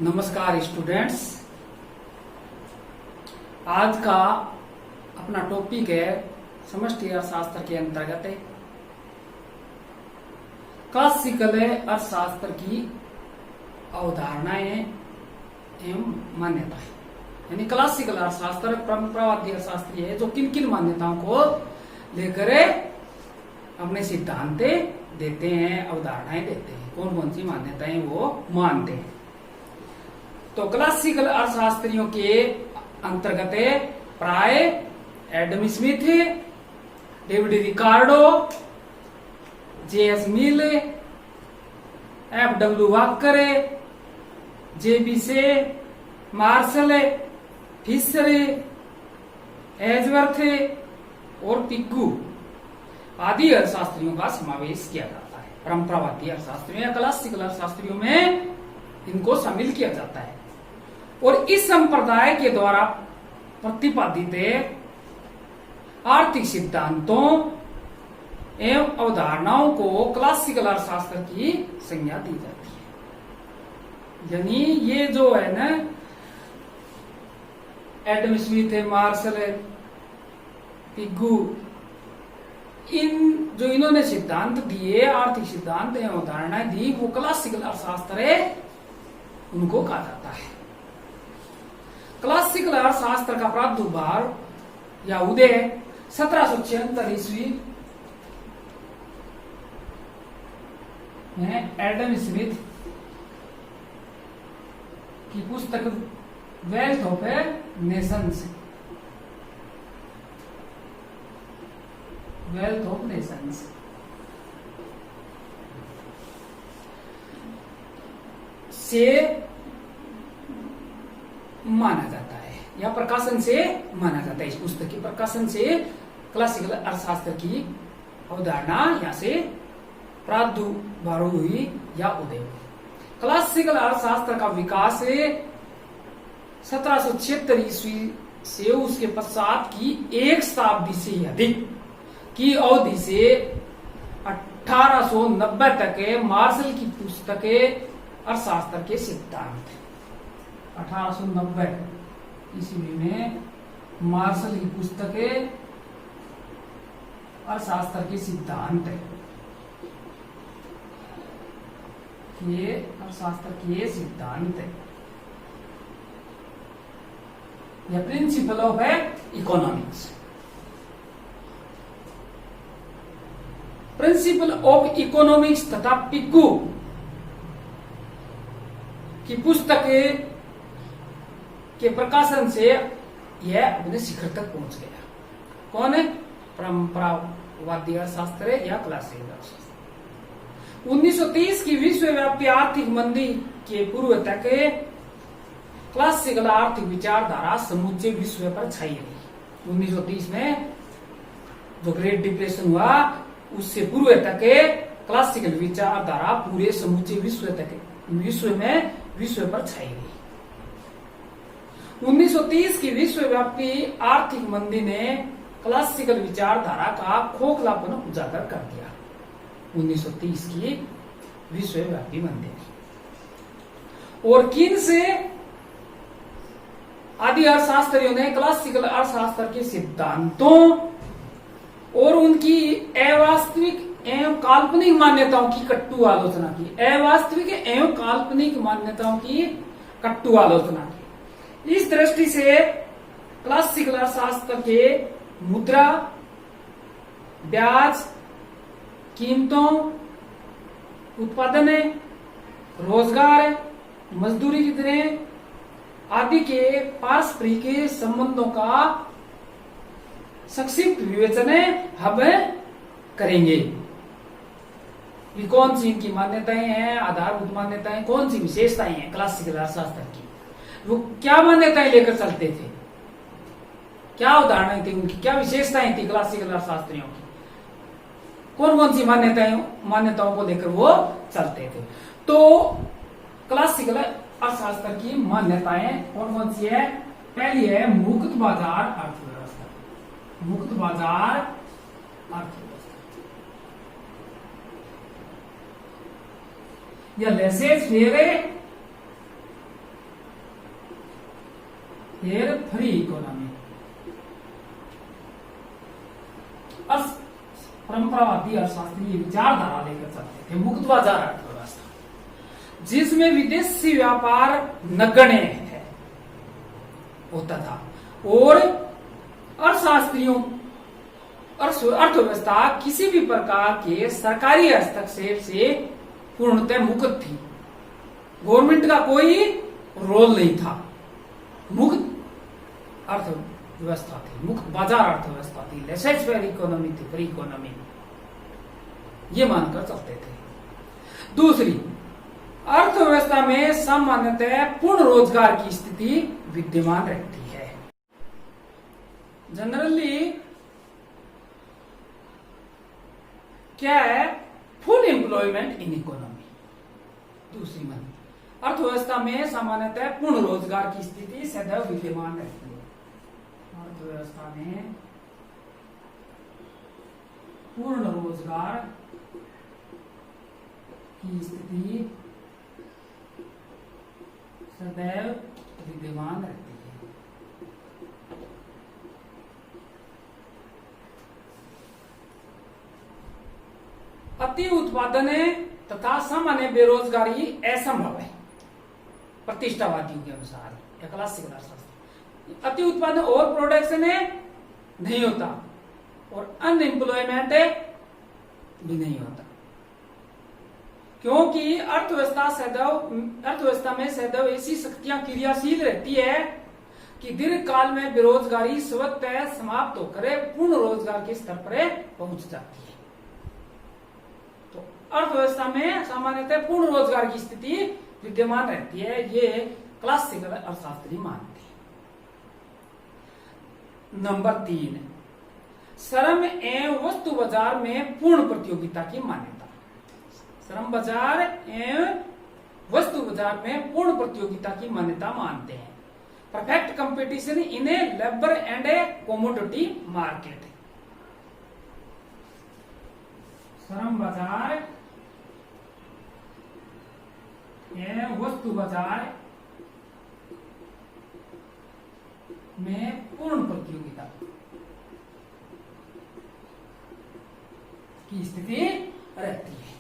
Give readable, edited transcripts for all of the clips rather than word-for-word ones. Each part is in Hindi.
नमस्कार स्टूडेंट्स। आज का अपना टॉपिक है समष्टि अर्थशास्त्र के अंतर्गत क्लासिकल अर्थशास्त्र की अवधारणाएं एवं मान्यताएं। यानी क्लासिकल अर्थशास्त्र परंपरावादी अर्थशास्त्री है जो किन किन मान्यताओं को लेकर अपने सिद्धांत देते हैं, अवधारणाएं देते हैं, कौन कौन सी मान्यताएं वो मानते हैं। तो क्लासिकल अर्थशास्त्रियों के अंतर्गत प्राय Adam Smith, David Ricardo, J S. Mill, F.W. Walker, J.B. Say, martial, Fisher, Edgeworth और पिग्गू आदि अर्थशास्त्रियों का समावेश किया जाता है। परंपरावादी अर्थशास्त्रियों या क्लासिकल अर्थशास्त्रियों में इनको शामिल किया जाता है और इस संप्रदाय के द्वारा प्रतिपादित आर्थिक सिद्धांतों एवं अवधारणाओं को क्लासिकल अर्थशास्त्र की संज्ञा दी जाती है। यानी ये जो है ना एडम स्मिथ है, मार्शल है, पिग्गू, इन्होंने सिद्धांत दिए, आर्थिक सिद्धांत एवं अवधारणाएं दी, वो क्लासिकल अर्थशास्त्र है, उनको कहा जाता है। क्लासिकल अर्थशास्त्र का प्रादुर्भाव या उदय 1776 ईस्वी में एडम स्मिथ की पुस्तक wealth of Nations, wealth of Nations से माना जाता है या प्रकाशन से माना जाता है। इस पुस्तक के प्रकाशन से क्लासिकल अर्थशास्त्र की अवधारणा यहाँ से प्रादुर्भाव हुई या उदय हुई। क्लासिकल अर्थशास्त्र का विकास 1776 ईस्वी से उसके पश्चात की एक शताब्दी से अधिक की अवधि से 1890 तक मार्शल की पुस्तक अर्थशास्त्र के सिद्धांत, 1890 ईस्वी में मार्शल की पुस्तक अर्थशास्त्र के सिद्धांत के अर्थशास्त्र के सिद्धांत या principle of economics, principle of economics तथा पिग्गू की पुस्तक के प्रकाशन से यह अपने शिखर तक पहुंच गया। कौन है? परंपरावादी अर्थशास्त्र या क्लासिकल अर्थशास्त्र। 1930 की विश्वव्यापी आर्थिक मंदी के पूर्व तक क्लासिकल आर्थिक विचारधारा समूचे विश्व पर छाई रही। 1930 में जो ग्रेट डिप्रेशन हुआ उससे पूर्व तक क्लासिकल विचारधारा पूरे समूचे विश्व पर छाई रही। 1930 की विश्वव्यापी आर्थिक मंदी ने क्लासिकल विचारधारा का खोखलापन उजागर कर दिया। 1930 की विश्वव्यापी मंदी और किन से आदि अर्थशास्त्रियों ने क्लासिकल अर्थशास्त्र के सिद्धांतों और उनकी अवास्तविक एवं काल्पनिक मान्यताओं की कट्टू आलोचना की। अवास्तविक एवं काल्पनिक मान्यताओं की कट्टू आलोचना की। इस दृष्टि से क्लासिकल अर्थशास्त्र के मुद्रा, ब्याज, कीमतों, उत्पादन, रोजगार, मजदूरी की दरें आदि के पारस्परिक संबंधों का संक्षिप्त विवेचन हम करेंगे। ये कौन सी इनकी मान्यताएं हैं, आधारभूत मान्यताएं, कौन सी विशेषताएं हैं क्लासिकल अर्थशास्त्र की, वो क्या मान्यताएं लेकर चलते थे, क्या उदाहरण थी उनकी, क्या विशेषताएं थी क्लासिकल अर्थशास्त्रियों की, कौन कौन सी मान्यताओं को लेकर वो चलते थे। तो क्लासिकल अर्थशास्त्र की मान्यताएं कौन कौन सी है? पहली है मुक्त बाजार अर्थव्यवस्था, मुक्त बाजार अर्थव्यवस्था या लेसेज फेयर फिर फ्री इकोनॉमी, परंपरावादी अर्थशास्त्री विचारधारा लेकर चलते थे, मुक्त बाजार अर्थव्यवस्था, जिसमें विदेशी व्यापार नगण्य है होता था और अर्थशास्त्रियों अर्थव्यवस्था किसी भी प्रकार के सरकारी हस्तक्षेप से पूर्णतः मुक्त थी। गवर्नमेंट का कोई रोल नहीं था, मुक्त अर्थव्यवस्था थी, मुक्त बाजार अर्थव्यवस्था थी, लेसेस फेयर इकोनॉमी थी, फ्री इकोनॉमी, ये मानकर चलते थे। दूसरी, अर्थव्यवस्था में सामान्यतः पूर्ण रोजगार की स्थिति विद्यमान रहती है। जनरली क्या है? Full employment in economy. दूसरी मान, अर्थव्यवस्था में सामान्यतः पूर्ण रोजगार की स्थिति सदैव विद्यमान रहती है। अर्थव्यवस्था में पूर्ण रोजगार की स्थिति सदैव विद्यमान रहती है। अति उत्पादन तथा सामान्य बेरोजगारी असंभव है, प्रतिष्ठावादियों के अनुसार या क्लासिकल अर्थशास्त्र। अति उत्पादन और प्रोडक्शन नहीं होता और अनएम्प्लॉयमेंट भी नहीं होता, क्योंकि अर्थव्यवस्था में सदैव ऐसी शक्तियां क्रियाशील रहती है कि दीर्घ काल में बेरोजगारी स्वतः समाप्त होकर पूर्ण रोजगार के स्तर पर पहुंच जाती है। तो अर्थव्यवस्था में सामान्यतः पूर्ण रोजगार की स्थिति विद्यमान रहती है, ये क्लासिकल अर्थशास्त्री मानते हैं। नंबर 3, श्रम एवं वस्तु बाजार में पूर्ण प्रतियोगिता की मान्यता। श्रम बाजार एवं वस्तु बाजार में पूर्ण प्रतियोगिता की मान्यता मानते हैं। Perfect competition in a labour and A commodity market. श्रम बाजार एवं वस्तु बाजार में पूर्ण प्रतियोगिता की स्थिति रहती है।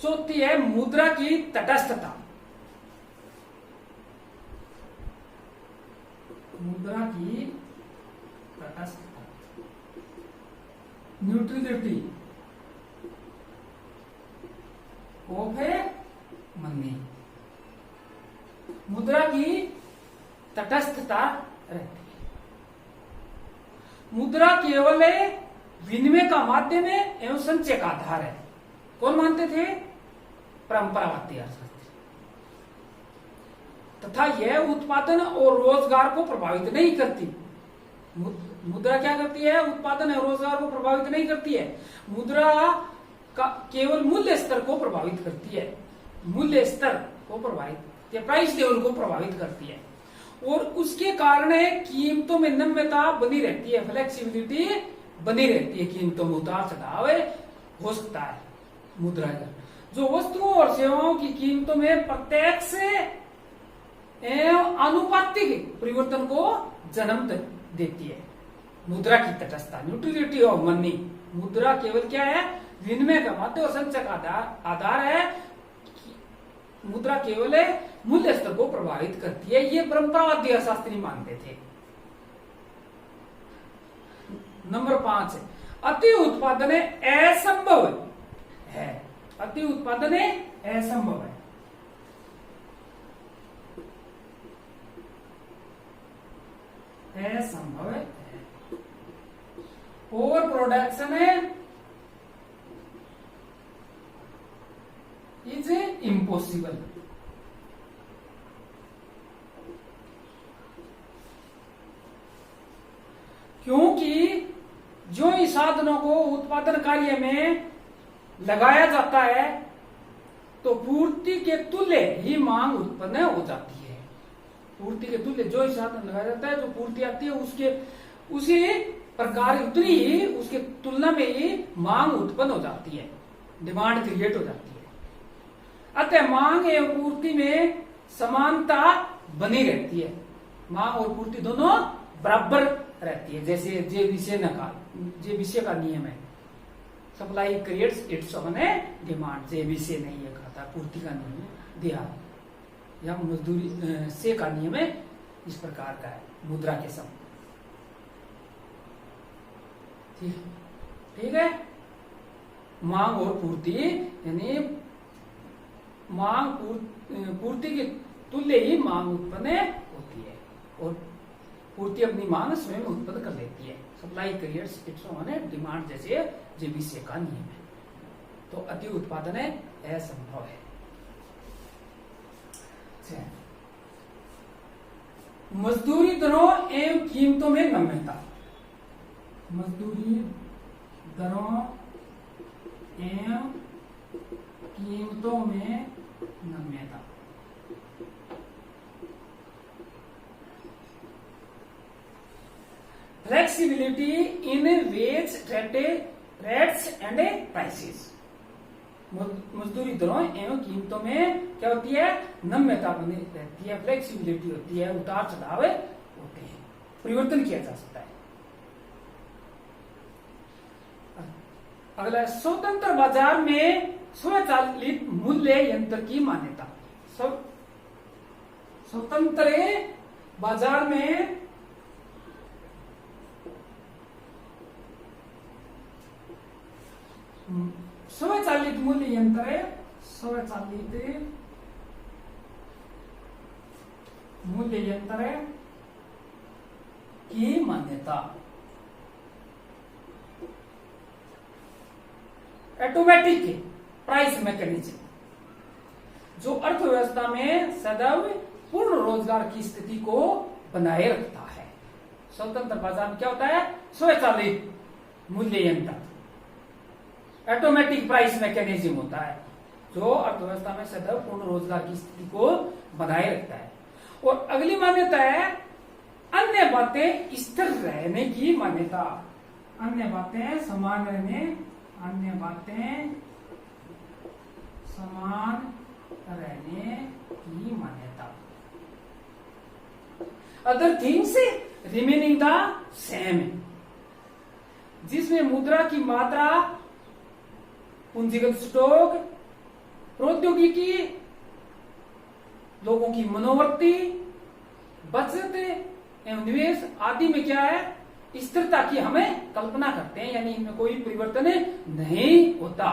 चौथी है मुद्रा की तटस्थता। मुद्रा की तटस्थता, न्यूट्रलिटी ऑफ ए मनी। मुद्रा की तटस्थता रहती है। मुद्रा केवल विनिमय का माध्यम है एवं संचय का आधार है। कौन मानते थे? परंपरावादी अर्थशास्त्री। तथा यह उत्पादन और रोजगार को प्रभावित नहीं करती। मुद्रा क्या करती है? उत्पादन और रोजगार को प्रभावित नहीं करती है। मुद्रा का केवल मूल्य स्तर को प्रभावित करती है, मूल्य स्तर को प्रभावित, प्राइस लेवल को प्रभावित करती है और उसके कारण कीमतों में नम्यता बनी रहती है, फ्लेक्सिबिलिटी बनी रहती है। कीमतों में उतार चढ़ाव हो सकता है मुद्रा का। जो वस्तुओं और सेवाओं की कीमतों में प्रत्यक्ष एवं आनुपातिक परिवर्तन को जन्म देती है। मुद्रा की तटस्थता, न्यूट्रलिटी ऑफ मनी। मुद्रा केवल क्या है? विनिमय का माध्यम और संचय का आधार है। मुद्रा केवल मूल्य स्तर को प्रभावित करती है, ये परंपरावादी अर्थशास्त्री मानते थे। नंबर 5, अति उत्पादन असंभव है। अति उत्पादन असंभव है। असंभव है। Over production is impossible. क्योंकि जो इस साधनों को उत्पादन कार्य में लगाया जाता है तो पूर्ति के तुल्य ही मांग उत्पन्न हो जाती है। पूर्ति के तुल्य जो इस साधन लगाया जाता है, जो पूर्ति आती है उसके उसी प्रकार उतनी ही उसके तुलना में ही मांग उत्पन्न हो जाती है, डिमांड क्रिएट हो जाती है। अतः मांग एवं पूर्ति में समानता बनी रहती है, मांग और पूर्ति दोनों बराबर रहती है। जैसे जे विषय का नियम है, supply creates its own demand. जे विषय नहीं है खाता, पूर्ति का नियम दिया, या मजदूरी से का नियम है, इस प्रकार का है मुद्रा के समय। ठीक है। मांग और पूर्ति यानी मांग पूर्ति के तुल्य ही मांग उत्पन्न होती है और पूर्ति अपनी मांग स्वयं उत्पन्न कर लेती है। Supply creates its own demand जैसे जे विषय का नियम है। तो अति उत्पादन असंभव है। मजदूरी दरों एवं कीमतों में नम्यता। मजदूरी दरों एवं कीमतों में नम्यता। Flexibility in wage rates and prices. मजदूरी दरों एवं कीमतों में क्या होती है? नम्यता बनी रहती है, फ्लेक्सिबिलिटी होती है, उतार चढ़ाव होते हैं, परिवर्तन किया जा सकता है। अगला, स्वतंत्र बाजार में स्वचालित मूल्य यंत्र की मान्यता। स्वतंत्र बाजार में स्वचालित मूल्य यंत्र, स्वचालित मूल्य यंत्र की मान्यता। ऑटोमेटिक प्राइस मैकेनिज्म, जो अर्थव्यवस्था में सदैव पूर्ण रोजगार की स्थिति को बनाए रखता है। स्वतंत्र बाजार में क्या होता है? स्वचालित मूल्य यंत्र, ऑटोमेटिक प्राइस मैकेनिज्म होता है, जो अर्थव्यवस्था में सदैव पूर्ण रोजगार की स्थिति को बनाए रखता है। और अगली मान्यता है अन्य बातें स्थिर रहने की मान्यता। अन्य बातें समान रहने, अन्य बातें समान रहने की मान्यता। Other things remaining the same, जिसमें मुद्रा की मात्रा, पूंजीगत स्टॉक, प्रौद्योगिकी, लोगों की मनोवृत्ति, बचत एवं निवेश आदि में क्या है? स्थिरता की हमें कल्पना करते हैं, यानी इनमें कोई परिवर्तन नहीं होता,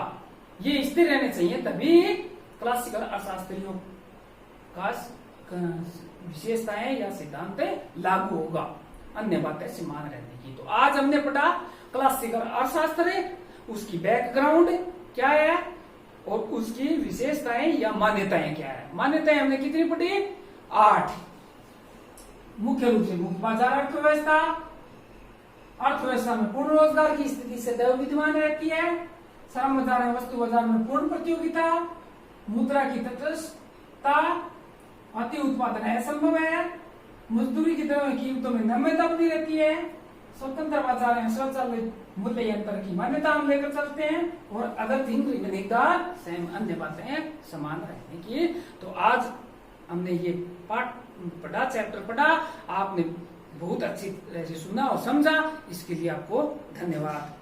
ये स्थिर रहने चाहिए, तभी क्लासिकल अर्थशास्त्रियों का विशेषताएं या सिद्धांत लागू होगा, अन्य बातें समान रहने की। तो आज हमने पढ़ा क्लासिकल अर्थशास्त्र, उसकी बैकग्राउंड क्या है और उसकी विशेषताएं या मान्यताएं क्या है। मान्यताएं हमने कितनी पढ़ी? 8। मुख्य रूप से मुक्त बाजार अर्थव्यवस्था, अर्थव्यवस्था में पूर्ण रोजगार की स्थिति सदैव विद्यमान रहती है, श्रम बाजार में वस्तु बाजार में पूर्ण प्रतियोगिता, मुद्रा की तटस्थता, अति उत्पादन असंभव है, मजदूरी की दरों कीमतों में नम्यता बनी रहती है, स्वतंत्र बाजार में स्वचालित मूल्य यंत्र की मान्यता हम लेकर चलते हैं, और other thing remaining the same, अन्य बातें समान रहने की। तो आज हमने ये पाठ पढ़ा, चैप्टर पढ़ा, आपने बहुत अच्छी तरह से सुना और समझा, इसके लिए आपको धन्यवाद।